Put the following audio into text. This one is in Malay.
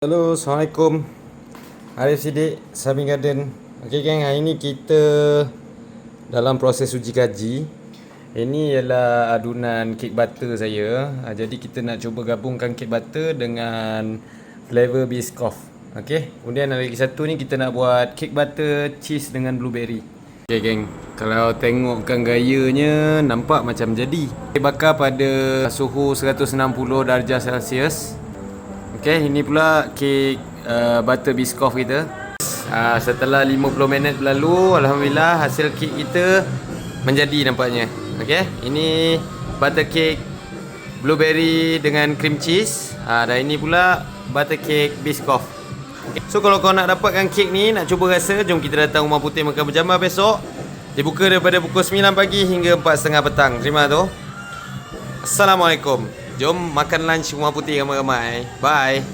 Hello, Assalamualaikum. Arif Siddiq, Sabi Garden. Okay geng, hari ni kita dalam proses uji kaji. Ini ialah adunan cake butter saya. Jadi kita nak cuba gabungkan cake butter dengan flavor Biscoff. Okay, kemudian lagi satu ni kita nak buat cake butter cheese dengan blueberry. Okay geng, kalau tengokkan gayanya nampak macam jadi. Kita bakar pada suhu 160 darjah Celsius. Okay, ini pula kek butter Biscoff kita. Setelah 50 minit berlalu, alhamdulillah hasil kek kita menjadi nampaknya. Okay, ini butter cake blueberry dengan cream cheese. Dan ini pula butter cake Biscoff. Okay. So kalau kau nak dapatkan kek ni, nak cuba rasa, jom kita datang Rumah Putih Makan Berjamah besok. Dibuka daripada pukul 9 pagi hingga 4.30 petang. Terima tu. Assalamualaikum. Jom makan lunch Rumah Putih ramai-ramai. Bye.